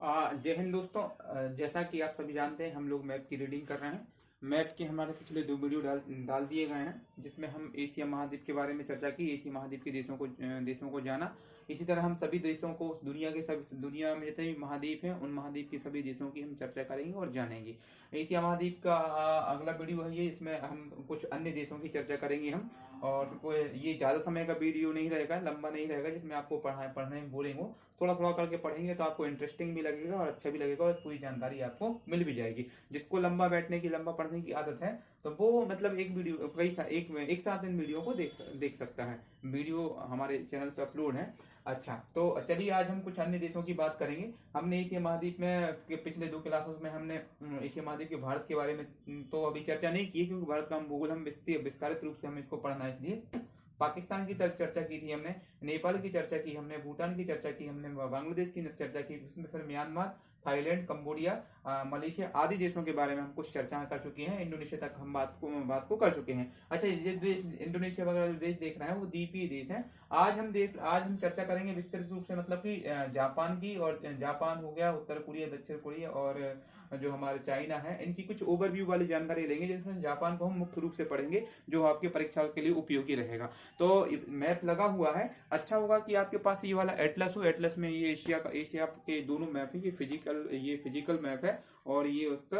जय हिंद दोस्तों। जैसा कि आप सभी जानते हैं, हम लोग मैप की रीडिंग कर रहे हैं। मैप के हमारे पिछले 2 वीडियो डाल दिए गए हैं, जिसमें हम एशिया महाद्वीप के बारे में चर्चा की, एशिया महाद्वीप के देशों को जाना। इसी तरह हम सभी देशों को, दुनिया में जितने भी महाद्वीप हैं, उन महाद्वीप के सभी देशों की हम चर्चा करेंगे और जानेंगे। एशिया महाद्वीप का अगला वीडियो है ये, इसमें हम कुछ अन्य देशों की चर्चा करेंगे हम। और ये ज्यादा समय का वीडियो नहीं रहेगा, लंबा नहीं रहेगा, जिसमें आपको पढ़ने में बोरिंग हो। थोड़ा थोड़ा करके पढ़ेंगे तो आपको इंटरेस्टिंग भी लगेगा और अच्छा भी लगेगा और पूरी जानकारी आपको मिल भी जाएगी। जिसको लंबा बैठने की, लंबा पढ़ने की आदत है, तो वो मतलब एक वीडियो एक साथ इन वीडियो को देख सकता है। वीडियो हमारे चैनल पे अपलोड है। अच्छा, तो चलिए आज हम कुछ अन्य देशों की बात करेंगे। हमने एशिया महाद्वीप में पिछले 2 क्लासों में हमने एशिया महाद्वीप के भारत के बारे में तो अभी चर्चा नहीं की, क्योंकि भारत का हम भूगोल हम विस्तारित रूप से हम इसको पढ़ना है, इसलिए। पाकिस्तान की तरफ चर्चा की थी हमने, नेपाल की चर्चा की हमने, भूटान की चर्चा की हमने, बांग्लादेश की चर्चा की, उसमें फिर म्यांमार, थाईलैंड, कंबोडिया, मलेशिया आदि देशों के बारे में हम कुछ चर्चा कर चुके हैं। इंडोनेशिया तक हम बात को कर चुके हैं। अच्छा, ये देश इंडोनेशिया वगैरह जो देश देख रहे हैं वो द्वीपीय देश हैं। आज हम चर्चा करेंगे विस्तृत रूप से, मतलब कि जापान की। और जापान हो गया, उत्तर कोरिया, दक्षिण कोरिया और जो हमारे चाइना है, इनकी कुछ ओवरव्यू वाली जानकारी लेंगे, जिसमें जापान को हम मुख्य रूप से पढ़ेंगे, जो आपकी परीक्षा के लिए उपयोगी रहेगा। तो मैप लगा हुआ है। अच्छा होगा कि आपके पास ये वाला एटलस हो। एटलस में ये एशिया के दोनों मैप है। ये फिजिकल मैप है और ये उसका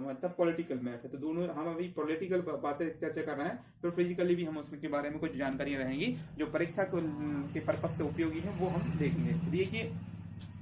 मतलब पॉलिटिकल मैप है। तो दोनों हम अभी पॉलिटिकल बातें चर्चा कर रहे हैं, तो फिजिकली भी हम उसके बारे में कुछ जानकारी रहेंगी जो परीक्षा के पर्पज से उपयोगी है, वो हम देखेंगे। देखिए,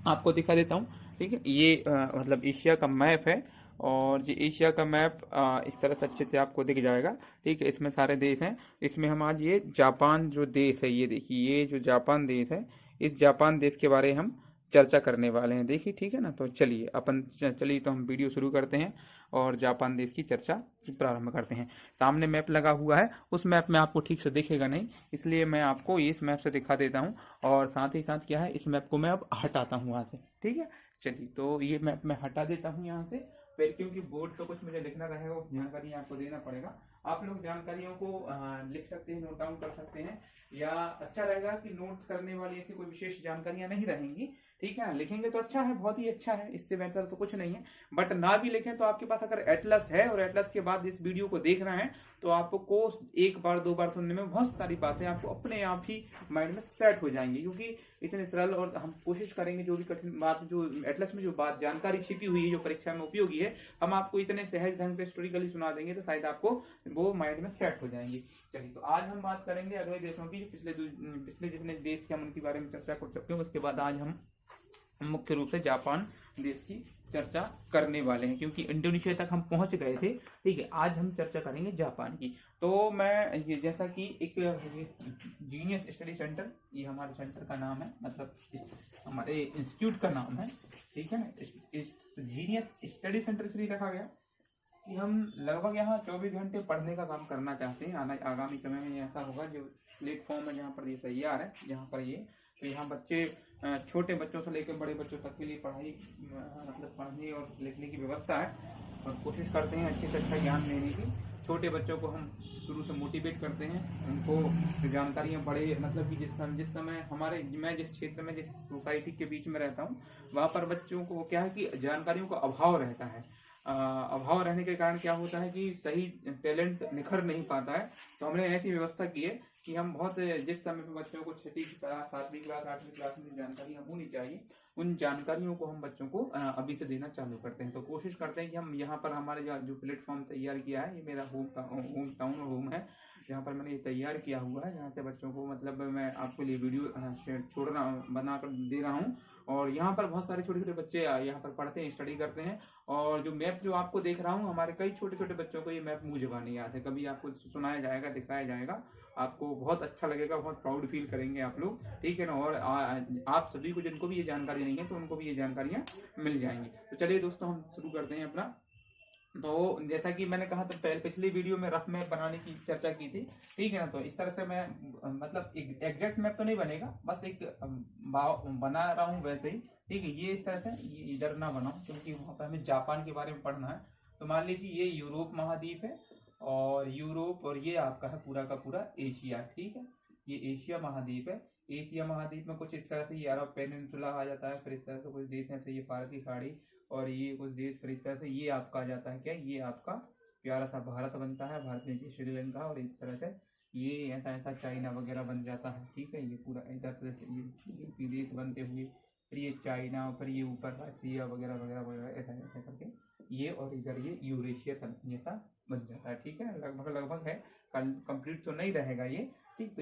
आपको दिखा देता हूँ। ठीक है, ये मतलब एशिया का मैप है। और ये एशिया का मैप इस तरह से अच्छे से आपको दिख जाएगा। ठीक है, इसमें सारे देश हैं। इसमें हम आज ये जापान जो देश है, ये देखिए, ये जो जापान देश है, इस जापान देश के बारे में हम चर्चा करने वाले हैं। देखिए, ठीक है ना। तो चलिए तो हम वीडियो शुरू करते हैं और जापान देश की चर्चा प्रारंभ करते हैं। सामने मैप लगा हुआ है, उस मैप में आपको ठीक से दिखेगा नहीं, इसलिए मैं आपको इस मैप से दिखा देता हूँ। और साथ ही साथ क्या है, इस मैप को मैं अब हटाता हूँ वहां से। ठीक है, चलिए तो ये मैप मैं हटा देता हूँ यहाँ से। फिर क्योंकि बोर्ड पे कुछ मुझे लिखना रहेगा, वो जानकारी आपको देना पड़ेगा। आप लोग जानकारियों को लिख सकते हैं, नोट डाउन कर सकते हैं, या अच्छा रहेगा कि नोट करने वाली ऐसी कोई विशेष जानकारियां नहीं रहेंगी। ठीक है ना, लिखेंगे तो अच्छा है, बहुत ही अच्छा है, इससे बेहतर तो कुछ नहीं है। बट ना भी लिखें तो आपके पास अगर एटलस है और एटलस के बाद इस वीडियो को देख रहे हैं, तो आपको एक बार दो बार सुनने में बहुत सारी बातें आपको अपने आप ही माइंड में सेट हो जाएंगी, क्योंकि इतने सरल। और हम कोशिश करेंगे जो भी कठिन बात, जो एटलस में जो बात जानकारी छिपी हुई है, जो परीक्षा में उपयोगी है, हम आपको इतने सहज ढंग से हिस्टोरिकली सुना देंगे, तो शायद आपको वो माइंड में सेट हो जाएंगी। चलिए, तो आज हम बात करेंगे अगले देशों की। पिछले जितने देश थे हम उनके बारे में चर्चा कर चुके हैं। उसके बाद आज हम मुख्य रूप से जापान देश की चर्चा करने वाले हैं, क्योंकि इंडोनेशिया तक हम पहुंच गए थे। ठीक है, आज हम चर्चा करेंगे जापान की। तो मैं ये, जैसा कि एक जीनियस स्टडी सेंटर, ये हमारे सेंटर का नाम है, मतलब हमारे इंस्टीट्यूट का नाम है। ठीक है ना, इस जीनियस स्टडी सेंटर इसलिए रखा गया कि हम लगभग यहाँ 24 घंटे पढ़ने का काम करना चाहते हैं। आगामी समय में ऐसा होगा, जो प्लेटफॉर्म है जहाँ पर ये तैयार है, जहाँ पर ये, तो यहाँ बच्चे, छोटे बच्चों से लेकर बड़े बच्चों तक के लिए पढ़ाई, मतलब पढ़ने और लिखने की व्यवस्था है। और कोशिश करते हैं अच्छे से अच्छा ज्ञान देने की। छोटे बच्चों को हम शुरू से मोटिवेट करते हैं, उनको जानकारियाँ बड़े, मतलब कि जिस समय मैं जिस क्षेत्र में, जिस सोसाइटी के बीच में रहता हूँ, वहाँ पर बच्चों को क्या है कि जानकारियों का अभाव रहता है। अभाव रहने के कारण क्या होता है कि सही टैलेंट निखर नहीं पाता है। तो हमने ऐसी व्यवस्था की है कि हम बहुत, जिस समय पे बच्चों को 6वीं क्लास, 7वीं क्लास, 8वीं क्लास में जानकारियां होनी चाहिए, उन जानकारियों को हम बच्चों को अभी से देना चालू करते हैं। तो कोशिश करते हैं कि हम यहाँ पर हमारे जो प्लेटफॉर्म तैयार किया है, ये मेरा होम टाउन और होम है, जहाँ पर मैंने ये तैयार किया हुआ है, जहाँ से बच्चों को, मतलब मैं आपके लिए वीडियो बनाकर दे रहा हूँ। और यहाँ पर बहुत सारे छोटे छोटे बच्चे यहाँ पर पढ़ते हैं, स्टडी करते हैं। और जो मैप जो आपको देख रहा हूँ, हमारे कई छोटे छोटे बच्चों को ये मैप मुंह जुबानी याद है। कभी आपको सुनाया जाएगा, दिखाया जाएगा, आपको बहुत अच्छा लगेगा, बहुत प्राउड फील करेंगे आप लोग। ठीक है ना। और आप सभी को, जिनको भी ये जानकारी नहीं है, तो उनको भी ये जानकारियां मिल जाएंगी। तो चलिए दोस्तों, हम शुरू करते हैं अपना। तो जैसा कि मैंने कहा था, पिछली वीडियो में रफ मैप बनाने की चर्चा की थी। ठीक है ना। तो इस तरह से मैं, मतलब एग्जैक्ट मैप तो नहीं बनेगा, बस एक बना रहा हूँ वैसे ही। ठीक है, ये इस तरह से, ये इधर ना बनाऊं, क्योंकि वहां पर हमें जापान के बारे में पढ़ना है। तो मान लीजिए ये यूरोप महाद्वीप है, और यूरोप, और ये आपका है पूरा का पूरा एशिया। ठीक है, ये एशिया महाद्वीप है। एशिया महाद्वीप में कुछ इस तरह से ये अरब पेनिनसुला आ जाता है, फिर इस तरह से कुछ देश है, फिर ये फारसी खाड़ी और ये कुछ देश, फिर इस तरह से ये आपका आ जाता है क्या, ये आपका प्यारा सा भारत बनता है, भारत नीचे श्रीलंका, और इस तरह से ये ऐसा ऐसा चाइना वगैरह बन जाता है। ठीक है, ये पूरा इधर से ये देश बनते हुए फिर ये चाइना, फिर ये ऊपर रसिया वगैरह वगैरह वगैरह ऐसा ऐसा करके ये, और इधर ये यूरेशिया जैसा बन जाता है। ठीक है, लगभग लगभग है, कंप्लीट तो नहीं रहेगा ये। ठीक,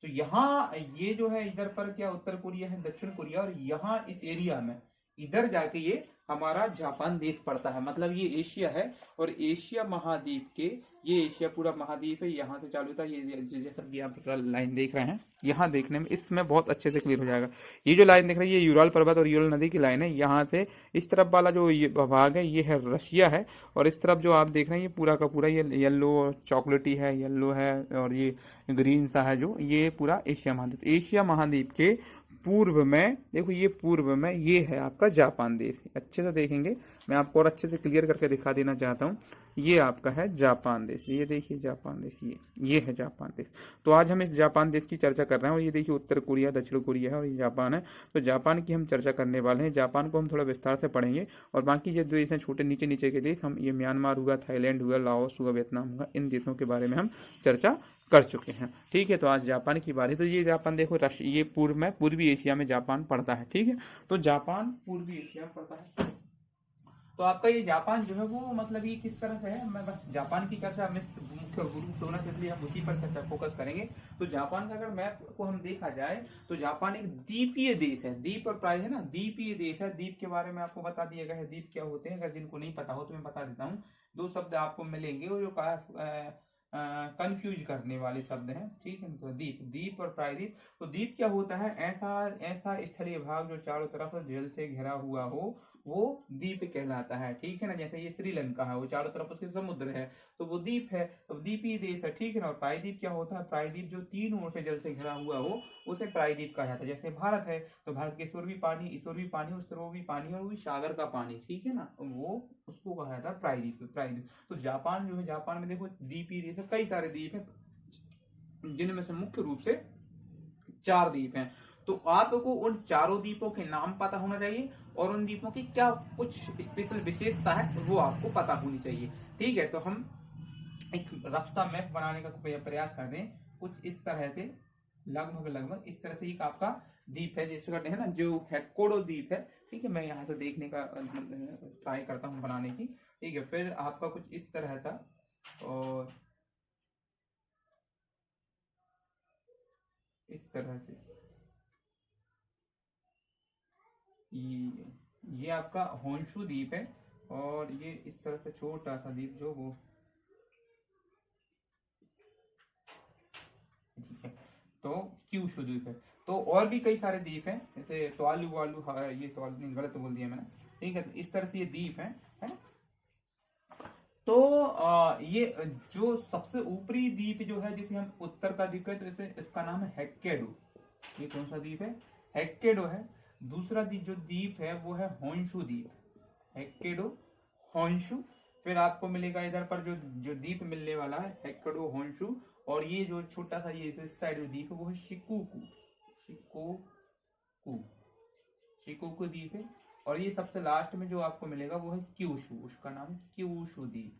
तो यहाँ ये जो है इधर पर क्या उत्तर कोरिया है, दक्षिण कोरिया, और यहाँ इस एरिया में इधर जाके ये हमारा जापान देश पड़ता है। मतलब ये एशिया है, और एशिया महाद्वीप के, ये एशिया पूरा महाद्वीप है, यहाँ से चालू था ये, जैसा कि आप लाइन देख रहे हैं, यहाँ देखने में इसमें बहुत अच्छे से क्लियर हो जाएगा। ये जो लाइन देख रहे हैं ये यूराल पर्वत और यूरल नदी की लाइन है। यहाँ से इस तरफ वाला जो ये भाग है ये है रशिया है, और इस तरफ जो आप देख रहे हैं ये पूरा का पूरा ये येलो चॉकलेटी है, येलो है, और ये ग्रीन सा है, जो ये पूरा एशिया महाद्वीप। एशिया महाद्वीप के पूर्व में देखो, ये पूर्व में ये है आपका जापान देश। अच्छे से देखेंगे, मैं आपको और अच्छे से क्लियर करके दिखा देना चाहता हूँ। ये आपका है जापान देश, ये देखिए जापान देश, ये है जापान देश। तो आज हम इस जापान देश की चर्चा कर रहे हैं, और ये देखिए उत्तर कोरिया, दक्षिण कोरिया है, और ये जापान है। तो जापान की हम चर्चा करने वाले हैं। जापान को हम थोड़ा विस्तार से पढ़ेंगे, और बाकी जो देश हैं छोटे नीचे नीचे के देश, हम ये म्यांमार हुआ, थाईलैंड हुआ, लाओस हुआ, वियतनाम हुआ, इन देशों के बारे में हम चर्चा कर चुके हैं। ठीक है, तो आज जापान की बारी। तो ये जापान देखो, ये पूर्व में पूर्वी एशिया में जापान पड़ता है। ठीक है, तो जापान पूर्वी एशिया में पड़ता है। तो आपका ये जापान जो है वो मतलब ये किस तरह से है, मैं बस जापान की चर्चा में मुख्य गुरु तो होना चाहिए, हम उसी पर चर्चा फोकस करेंगे। तो जापान का अगर मैप को हम देखा जाए तो जापान एक द्वीपीय देश है। द्वीप और प्राय है ना, द्वीपीय देश है। द्वीप के बारे में आपको बता दिया गया है, द्वीप क्या होते हैं, अगर जिनको नहीं पता हो तो मैं बता देता हूँ। दो शब्द आपको मिलेंगे वो जो कंफ्यूज करने वाले शब्द हैं। ठीक है, तो द्वीप, द्वीप और प्रायद्वीप। तो द्वीप क्या होता है, ऐसा ऐसा स्थलीय भाग जो चारों तरफ जल से घिरा हुआ हो, वो द्वीप कहलाता है। ठीक है ना, जैसे ये श्रीलंका है, वो चारों तरफ उसके समुद्र है, तो वो द्वीप है, तो द्वीपीय देश है। ठीक है ना, और प्रायद्वीप क्या होता है, प्रायद्वीप जो तीन ओर से जल से घिरा हुआ हो उसे प्रायद्वीप कहा जाता है। जैसे भारत है, तो भारत के ईश्वर भी पानी, उस तरह भी पानी, और वो भी सागर का पानी। ठीक है ना, वो उसको कहा जाता है प्रायद्वीप, प्रायद्वीप। तो जापान जो है, जापान में देखो द्वीपीय देश है, कई सारे द्वीप है, जिनमें से मुख्य रूप से 4 द्वीप हैं। तो आपको उन चारों द्वीपों के नाम पता होना चाहिए, और उन द्वीपों की क्या कुछ स्पेशल विशेषता है वो आपको पता होनी चाहिए। ठीक है, तो हम एक रास्ता मैप बनाने का प्रयास कर रहे हैं, कुछ इस तरह से, लगभग इस तरह से एक आपका द्वीप है, जिसको कहते हैं ना, जो होक्काइडो द्वीप है। ठीक है, मैं यहाँ से देखने का ट्राई करता हूँ बनाने की। ठीक है, फिर आपका कुछ इस तरह का, और इस तरह से ये आपका होन्शु द्वीप है, और ये इस तरह से छोटा सा द्वीप जो वो, ठीक है, तो क्यूशु द्वीप है। तो और भी कई सारे द्वीप हैं, जैसे तुआलु वालू, ये तुआलु नहीं, गलत बोल दिया मैंने। ठीक है, तो इस तरह से ये द्वीप है ना। तो ये जो सबसे ऊपरी द्वीप जो है, जिसे हम उत्तर का द्वीप कहते हैं, तो इसका नाम है होक्काइडो। ये कौन सा द्वीप है, होक्काइडो है। दूसरा जो द्वीप है वो है होन्शु द्वीप, होक्काइडो, होन्शु। फिर आपको मिलेगा इधर पर जो द्वीप मिलने वाला है, होक्काइडो, होन्शु, और ये जो छोटा सा ये इस साइड जो द्वीप है वो है शिकोकू, शिकोकू, शिकोकू द्वीप है। और ये सबसे लास्ट में जो आपको मिलेगा वो है क्यूशु, उसका नाम क्यूशु द्वीप।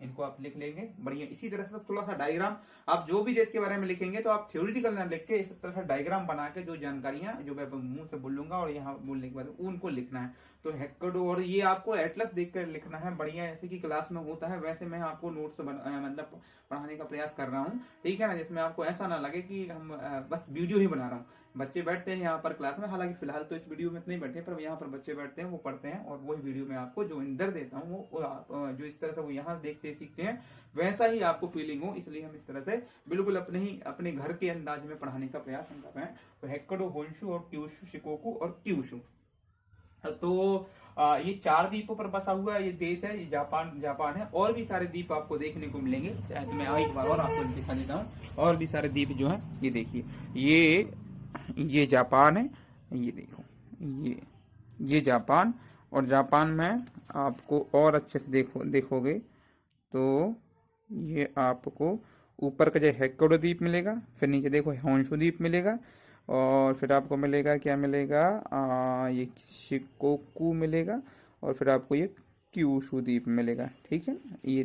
इनको आप लिख लेंगे बढ़िया। इसी तरह से थोड़ा सा डायग्राम, आप जो भी देश के बारे में लिखेंगे तो आप थ्योरेटिकल ना लिख के इस तरह से डायग्राम बना के जो जानकारियां जो मैं मुंह से बोल लूंगा और यहाँ बोलने के बाद उनको लिखना है। तो होक्काइडो, और ये आपको एटलस देख कर लिखना है बढ़िया, जैसे कि क्लास में होता है वैसे मैं आपको नोट्स मतलब पढ़ाने का प्रयास कर रहा हूँ। ठीक है ना, जिसमें आपको ऐसा ना लगे कि हम बस वीडियो ही बना रहा हूँ। बच्चे बैठते हैं यहाँ पर क्लास में, हालांकि फिलहाल तो इस वीडियो में इतने बैठे, पर यहाँ पर बच्चे बैठते हैं, वो पढ़ते हैं, और वही वीडियो में आपको जो इंदर देता हूँ वो जो इस तरह से वो यहाँ देखते सीखते हैं वैसा ही आपको फीलिंग हो, इसलिए हम इस तरह से बिल्कुल अपने घर के अंदाज में पढ़ाने का प्रयास हम कर रहे हैं। तो होक्काइडो, होन्शु और क्यूशु, शिकोकू और क्यूशु। तो ये 4 द्वीपों पर बसा हुआ ये देश है, ये जापान है। और भी सारे द्वीप आपको देखने को मिलेंगे, चाहे तो मैं एक बार और आपको दिखा देता हूँ। और भी सारे द्वीप जो है, ये देखिए, ये जापान है, ये देखो, ये जापान। और जापान में आपको और अच्छे से देखोगे तो ये आपको ऊपर का जो हेक्कोडो द्वीप मिलेगा, फिर नीचे देखो होंशु द्वीप मिलेगा, और फिर आपको मिलेगा क्या मिलेगा, ये शिकोकू मिलेगा, और फिर आपको ये क्यूशू द्वीप मिलेगा। ठीक है ना, ये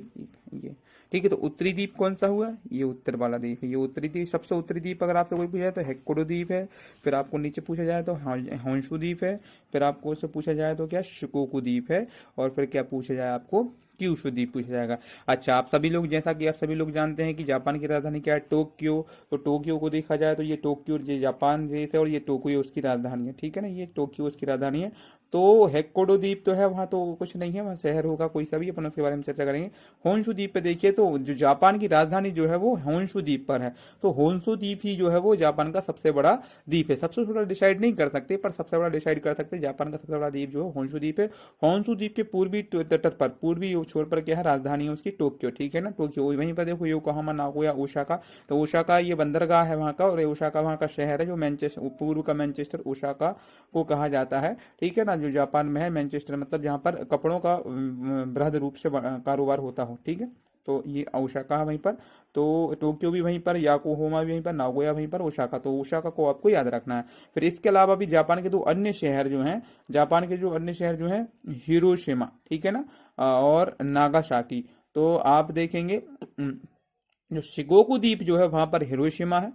ठीक है। तो उत्तरी द्वीप कौन सा हुआ, ये उत्तर वाला द्वीप है। ये उत्तरी द्वीप, सबसे उत्तरी द्वीप अगर आपसे कोई पूछा जाए तो हेक्कोडो द्वीप है, फिर आपको नीचे पूछा जाए तो होंशु द्वीप है, फिर आपको उससे पूछा जाए तो क्या शिकोकू द्वीप है, और फिर क्या पूछा जाए आपको क्यूशू द्वीप पूछा जाएगा। अच्छा, आप सभी लोग, जैसा कि आप सभी लोग जानते हैं कि जापान की राजधानी क्या है, टोक्यो। तो टोक्यो को देखा जाए तो ये टोक्यो ये जापान देश है, और ये टोक्यो उसकी राजधानी है। ठीक है ना, ये टोक्यो उसकी राजधानी है। तो हेक्कोडो द्वीप तो है, वहां तो कुछ नहीं है, वहां शहर होगा कोई सा भी, अपन उसके बारे में चर्चा करेंगे। होंशु द्वीप पे देखिए तो जो जापान की राजधानी जो है वो होंशु द्वीप पर है। तो होंशु द्वीप ही जो है वो जापान का सबसे बड़ा द्वीप है। सबसे बड़ा डिसाइड नहीं कर सकते, पर सबसे बड़ा डिसाइड कर सकते, जापान का सबसे बड़ा द्वीप जो है होंशु द्वीप है। होंशु द्वीप के पूर्वी तट पर, पूर्वी छोर पर क्या है, राजधानी है उसकी टोक्यो। ठीक है ना, टोक्यो। वहीं पर देखो योकोहामा, नागोया, ओसाका। तो ओसाका ये बंदरगाह है वहां का, और ओसाका वहां का शहर है, जो मैनचेस्टर, पूर्व का मैनचेस्टर ओसाका को कहा जाता है। ठीक है ना, जो जापान में है, मैनचेस्टर मतलब जहां पर कपड़ों का बृहद रूप से कारोबार होता हो। ठीक है, तो ये ओसाका वहीं पर, तो टोक्यो भी वहीं पर, याकोहामा भी वहीं पर, नागोया वहीं पर, ओसाका। तो ओसाका को आपको याद रखना है। फिर इसके अलावा भी जापान के दो अन्य शहर जो हैं, जापान के जो अन्य शहर जो हैं, हिरोशिमा, ठीक है ना, और नागासाकी। तो आप देखेंगे जो शिकोकू द्वीप जो है वहां पर हिरोशिमा है।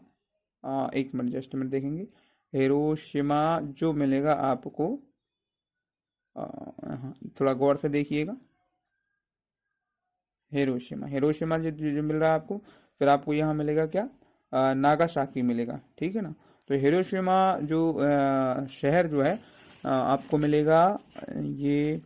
एक मिनट, जस्ट मिनट देखेंगे। हिरोशिमा जो मिलेगा आपको, थोड़ा गौर से देखिएगा। हिरोशिमा, हिरोशिमा जो मिल रहा है आपको, फिर आपको यहाँ मिलेगा क्या, नागासाकी मिलेगा। ठीक है ना, तो हिरोशिमा जो शहर जो है आपको मिलेगा, ये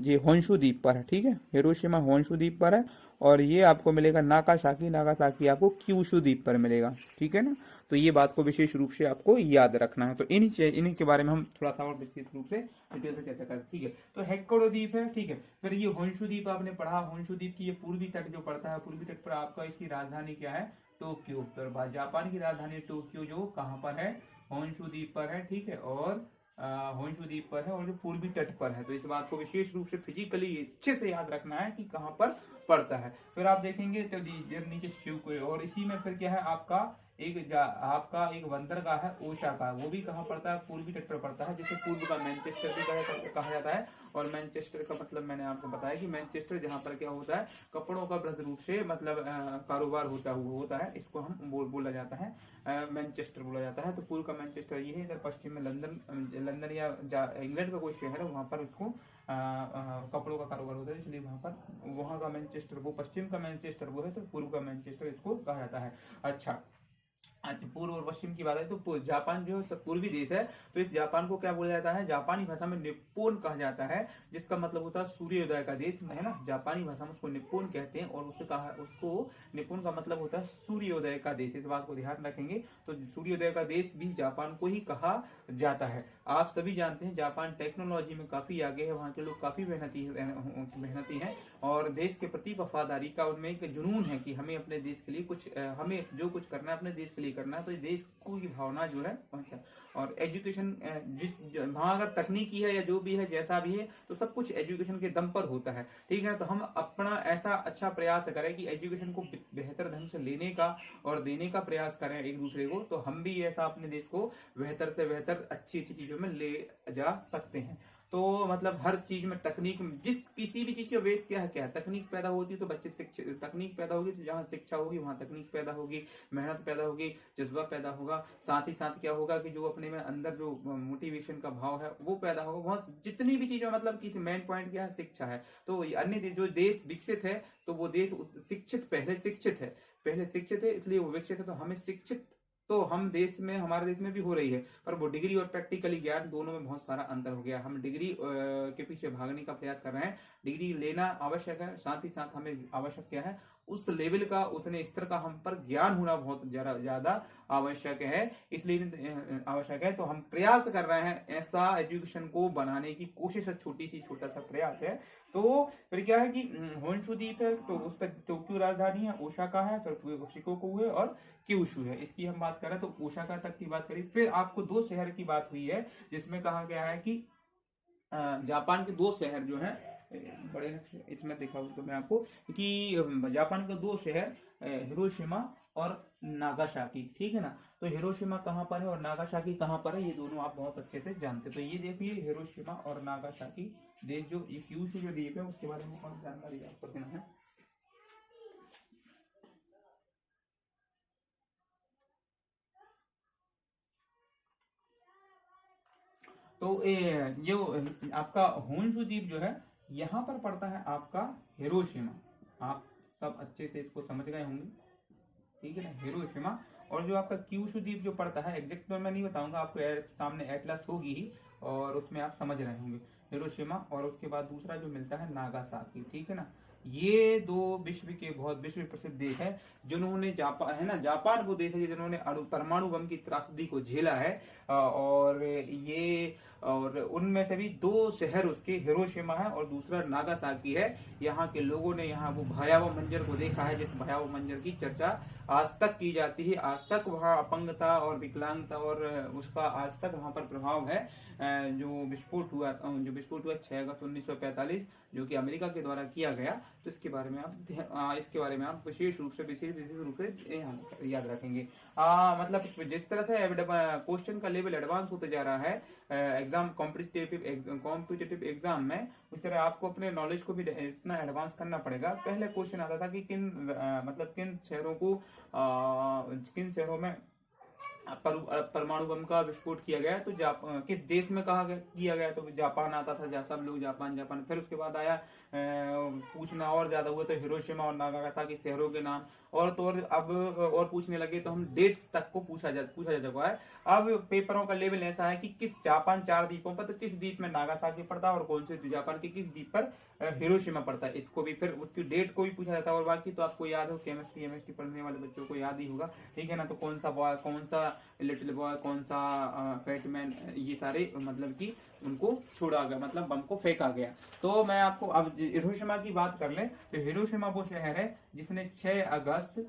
ये होंशु द्वीप पर है। ठीक है, हिरोशिमा होंशु द्वीप पर है, और ये आपको मिलेगा नागासाकी, नागासाकी आपको क्यूशु द्वीप पर मिलेगा। ठीक है ना, तो ये बात को विशेष रूप से आपको याद रखना है। तो इन्हीं के बारे में हम थोड़ा सा और विशेष रूप से डिटेल से चर्चा करें। ठीक है, तो हेक्कोडो द्वीप है। ठीक है, फिर ये होंशु द्वीप आपने पढ़ा, होंशु द्वीप की ये पूर्वी तट जो पड़ता है, पूर्वी तट पर आपका इसकी राजधानी क्या है, टोक्यो। तो जापान की राजधानी टोक्यो जो कहाँ पर है, होंशु द्वीप पर है। ठीक है, और होंशु द्वीप पर है, और जो पूर्वी तट पर है। तो इस बात को विशेष रूप से फिजिकली अच्छे से याद रखना है कि कहाँ पर पड़ता है। फिर आप देखेंगे तो नीचे शिव को, और इसी में फिर क्या है आपका आपका एक बंदरगाह है ओसाका, वो भी कहाँ पड़ता है, पूर्वी तट पर पड़ता है, जिसे पूर्व का मैनचेस्टर भी कहा जाता है। और मैनचेस्टर का मतलब मैंने आपको बताया कि मैनचेस्टर जहाँ पर क्या होता है, कपड़ों का बृहद रूप से मतलब कारोबार होता है, इसको हम बोला जाता है मैनचेस्टर बोला जाता है। तो पूर्व का मैनचेस्टर ये है, इधर पश्चिम में लंदन या इंग्लैंड का कोई शहर है, वहां पर उसको कपड़ों का कारोबार होता है, इसलिए वहां का मैनचेस्टर वो, पश्चिम का मैनचेस्टर वो है, तो पूर्व का मैनचेस्टर इसको कहा जाता है। अच्छा, पूर्व और पश्चिम की बात है तो जापान जो पूर्वी देश है, तो इस जापान को क्या बोला जाता है, जापानी भाषा में निप्पोन कहा जाता है, जिसका मतलब होता है सूर्योदय का देश, है ना। जापानी भाषा में उसको निप्पोन कहते हैं, और उसको निप्पोन का मतलब होता है सूर्योदय का देश। इस बात को ध्यान रखेंगे। तो सूर्योदय का देश भी जापान को ही कहा जाता है। आप सभी जानते हैं जापान टेक्नोलॉजी में काफी आगे है, वहाँ के लोग काफी मेहनती हैं, और देश के प्रति वफादारी का उनमें एक जुनून है कि हमें अपने देश के लिए हमें जो कुछ करना है अपने देश के लिए करना है। तो देश की भावना जो है, और एजुकेशन वहां अगर तकनीकी है या जो भी है जैसा भी है, तो सब कुछ एजुकेशन के दम पर होता है। ठीक है, तो हम अपना ऐसा अच्छा प्रयास करें कि एजुकेशन को बेहतर ढंग से लेने का और देने का प्रयास करें एक दूसरे को, तो हम भी ऐसा अपने देश को बेहतर से बेहतर अच्छी अच्छी चीजों में ले जा सकते हैं। तो मतलब हर चीज में तकनीक, किसी भी चीज का वेस्ट क्या है, तकनीक पैदा होती है तो बच्चे तकनीक पैदा होगी, तो जहाँ शिक्षा होगी वहां तकनीक पैदा होगी, मेहनत पैदा होगी, जज्बा पैदा होगा। साथ ही साथ क्या होगा कि जो अपने में अंदर जो मोटिवेशन का भाव है वो पैदा होगा। वहां जितनी भी चीजें, मतलब किसी मेन पॉइंट क्या है, शिक्षा है। तो अन्य जो देश विकसित है, तो वो देश पहले शिक्षित है, इसलिए वो विकसित है। तो हमें शिक्षित, तो हम हमारे देश में भी हो रही है, पर वो डिग्री और प्रैक्टिकली ज्ञान दोनों में बहुत सारा अंतर हो गया। हम डिग्री के पीछे भागने का प्रयास कर रहे हैं। डिग्री लेना आवश्यक है, साथ ही साथ हमें आवश्यक क्या है, उस लेवल का, उतने स्तर का हम पर ज्ञान होना बहुत ज्यादा आवश्यक है। इसलिए आवश्यक है, तो हम प्रयास कर रहे हैं ऐसा एजुकेशन को बनाने की कोशिश, छोटा सा प्रयास है। तो फिर क्या है कि होंशु द्वीप है, तो उस पर टोक्यो राजधानी है, ओसाका है, फिर शिकोकू है, और क्यूशू है। इसकी हम बात करें तो ओसाका तक की बात करी। फिर आपको दो शहर की बात हुई है, जिसमें कहा गया है कि जापान के दो शहर जो हैं, बड़े इसमें दिखाऊं तो मैं आपको कि जापान के दो शहर हिरोशिमा और नागासाकी, ठीक है ना। तो हिरोशिमा कहाँ पर है और नागासाकी कहाँ पर है, ये दोनों आप बहुत अच्छे से जानते हैं। तो ये देखिए हिरोशिमा और नागासाकी देश, जो ये क्यूशू जो द्वीप है उसके बारे में कौन जानकारी आपको देना है। तो ये आपका होन्शु द्वीप जो है यहाँ पर पड़ता है आपका हिरोशिमा। आप सब अच्छे से इसको समझ गए होंगे, ठीक है ना, हिरोशिमा। और जो आपका क्यूशू द्वीप जो पड़ता है, एग्जैक्ट तो मैं नहीं बताऊंगा आपको, सामने एटलस होगी ही और उसमें आप समझ रहे होंगे हिरोशिमा। और उसके बाद दूसरा जो मिलता है नागासाकी, ठीक है ना। ये दो विश्व के बहुत विश्व प्रसिद्ध देश है जिन्होंने जापान है ना, जापान वो देश है जिन्होंने परमाणु बम की त्रासदी को झेला है। और ये और उनमें से भी दो शहर उसके हिरोशिमा है और दूसरा नागासाकी है। यहाँ के लोगों ने यहाँ वो भयावह मंजर को देखा है, जिस भयावह मंजर की चर्चा आज तक की जाती है। आज तक वहाँ अपंगता और विकलांगता और उसका आज तक वहाँ पर प्रभाव है। जो विस्फोट हुआ 6 अगस्त 1945 जो कि अमेरिका के द्वारा किया गया, तो इसके बारे में आप विशेष रूप से याद रखेंगे। मतलब जिस तरह से क्वेश्चन का लेवल एडवांस होते जा रहा है एग्जाम कॉम्पिटिटिव एग्जाम में, उस तरह आपको अपने नॉलेज को भी इतना एडवांस करना पड़ेगा। पहले क्वेश्चन आता था कि किन शहरों में परमाणु बम का विस्फोट किया गया, तो किस देश में किया गया, तो जापान आता था, सब लोग जापान। फिर उसके बाद आया पूछना और ज्यादा हुआ तो हिरोशिमा और नागासाकी शहरों के नाम, और तो अब और पूछने लगे तो हम डेट्स तक को पूछा जा चुका है। अब पेपरों का लेवल ऐसा है कि किस जापान 4 द्वीपों पर, तो किस द्वीप में नागासाकी पड़ता है और कौन से जापान के किस द्वीप पर हिरोशिमा पड़ता है, इसको भी फिर उसकी डेट को भी पूछा जाता है। और बाकी तो आपको याद हो, केमिस्ट्री पढ़ने वाले बच्चों को याद ही होगा, ठीक है ना। तो कौन सा बॉय, कौन सा लिटिल बॉय, कौन सा फैटमैन, ये सारे मतलब कि उनको छोड़ा गया, मतलब बम को फेंका गया। तो मैं आपको अब हिरोशिमा की बात कर ले, तो हिरोशिमा वो शहर है जिसने 6 अगस्त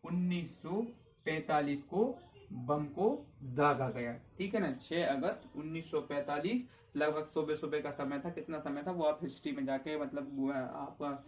1945 को बम को दागा गया, ठीक है ना। 6 अगस्त 1945 लगभग सुबह का समय था। कितना समय था वो आप हिस्ट्री में जाके, मतलब आपका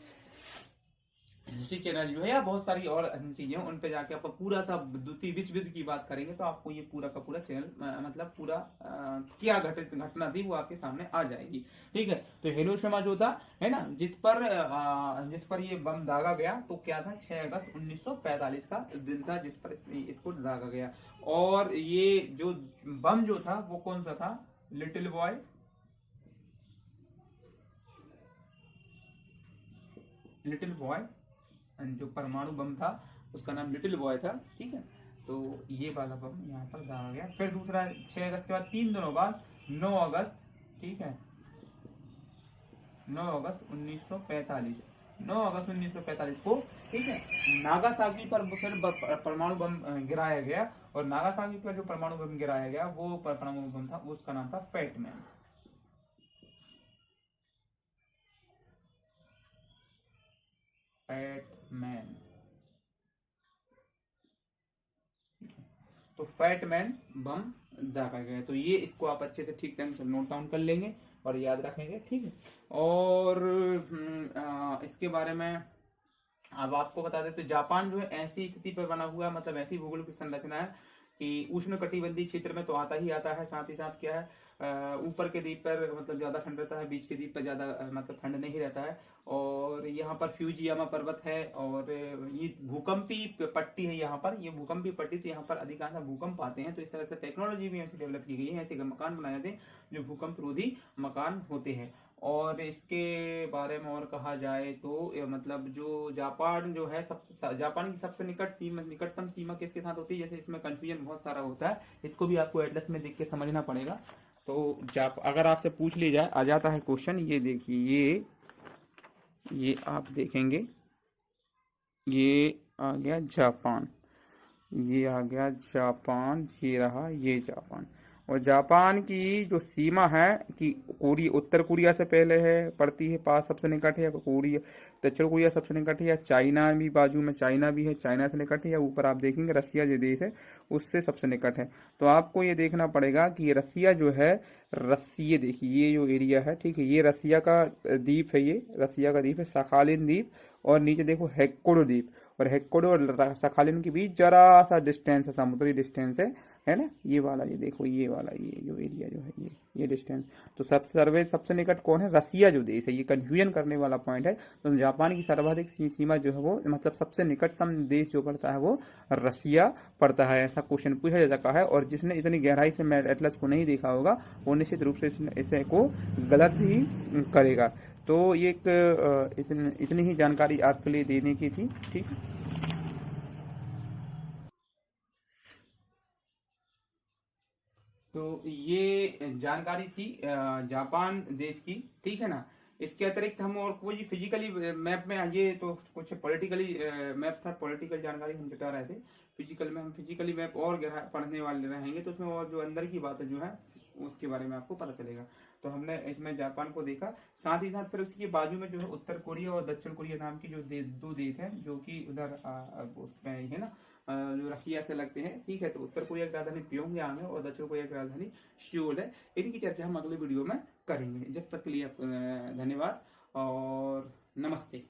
हिस्ट्री चैनल जो है या बहुत सारी और चीजें उन पे जाके आप पूरा सा द्वितीय विश्व युद्ध की बात करेंगे तो आपको ये पूरा का पूरा चैनल मतलब पूरा क्या घटना थी वो आपके सामने आ जाएगी, ठीक है। तो हिरोशिमा जो था है ना, जिस पर ये बम दागा गया, तो क्या था, 6 अगस्त 1945 का दिन था जिस पर इसको दागा गया। और ये जो बम जो था वो कौन सा था, लिटिल बॉय जो परमाणु बम था उसका नाम लिटिल बॉय था, ठीक है। तो ये वाला बम यहाँ पर दागा गया। फिर दूसरा 6 अगस्त के बाद 3 दिनों बाद 9 अगस्त, ठीक है, 9 अगस्त 1945 को, ठीक है, नागासाकी पर फिर परमाणु बम गिराया गया। और नागासाकी पर जो परमाणु बम गिराया गया वो परमाणु बम था, उसका नाम था फैटमैन। तो फैटमैन बम दागा गया। तो ये इसको आप अच्छे से ठीक टाइम से नोट डाउन कर लेंगे और याद रखेंगे, ठीक है। और इसके बारे में अब आपको बता दें तो जापान जो है ऐसी स्थिति पर बना हुआ है, मतलब ऐसी भौगोलिक संरचना है कि उष्ण कटिबंधीय क्षेत्र में तो आता ही है। साथ ही साथ क्या है, ऊपर के द्वीप पर मतलब ज्यादा ठंड रहता है, बीच के द्वीप पर ज्यादा मतलब ठंड नहीं रहता है। और यहाँ पर फ्यूजियामा पर्वत है और ये भूकंपी पट्टी है। यहाँ पर ये भूकंपी पट्टी, तो यहाँ पर अधिकांश भूकंप आते हैं। तो इस तरह से टेक्नोलॉजी भी ऐसी डेवलप की गई है, ऐसे मकान बनाए जाते हैं जो भूकंप रोधी मकान होते हैं। और इसके बारे में और कहा जाए तो मतलब जो जापान जो है, जापान की सबसे निकटतम सीमा किसके साथ होती है, जैसे इसमें कंफ्यूजन बहुत सारा होता है, इसको भी आपको एटलस में देख के समझना पड़ेगा। तो अगर आपसे पूछ ली जाए, आ जाता है क्वेश्चन, ये देखिए, ये आप देखेंगे, ये आ गया जापान, ये आ गया जापान, ये रहा ये जापान। और जापान की जो सीमा है कि उत्तर कोरिया से पहले है, पड़ती है, पास सबसे निकट है, कोरिया दक्षिण कोरिया सबसे निकट है, या चाइना भी बाजू में, चाइना भी है, चाइना से निकट है, या ऊपर आप देखेंगे रसिया जो देश है उससे सबसे निकट है। तो आपको ये देखना पड़ेगा कि रसिया जो है, रसिया देखिए ये जो एरिया है, ठीक है, ये रसिया का द्वीप है, ये रसिया का द्वीप है, सखालिन द्वीप। और नीचे देखो हेक्कोडो द्वीप, और हेक्कोडो और सखालिन के बीच जरा सा डिस्टेंस है, समुद्री डिस्टेंस है ना, ये वाला, ये देखो ये वाला, ये जो एरिया जो है, ये डिस्टेंस। तो सबसे निकट कौन है? रसिया जो देश है, ये कंफ्यूजन करने वाला पॉइंट है। तो जापान की सर्वाधिक सीमा जो है वो, मतलब सबसे निकटतम देश जो पड़ता है वो रसिया पड़ता है, ऐसा क्वेश्चन पूछा जा सका है। और जिसने इतनी गहराई से मैप एटलस को नहीं देखा होगा वो निश्चित रूप से इसे को गलत ही करेगा। तो ये एक इतनी ही जानकारी आपके लिए देने की थी, ठीक। तो ये जानकारी थी जापान देश की, ठीक है ना। इसके अतिरिक्त हम और कोई फिजिकली मैप में, ये तो कुछ पॉलिटिकली मैप था, पॉलिटिकल जानकारी हम बता रहे थे। फिजिकल में हम फिजिकली मैप और गहरा पढ़ने वाले रहेंगे तो उसमें और जो अंदर की बातें जो है उसके बारे में आपको पता चलेगा। तो हमने इसमें जापान को देखा, साथ ही साथ फिर उसके बाजू में जो है उत्तर कोरिया और दक्षिण कोरिया नाम की जो दो देश है जो कि उधर उसमें है ना, जो रसिया से लगते हैं, ठीक है। तो उत्तर कोरिया की राजधानी प्योंगयांग है और दक्षिण कोरिया की राजधानी सियोल है। इनकी चर्चा हम अगले वीडियो में करेंगे। जब तक के लिए धन्यवाद और नमस्ते।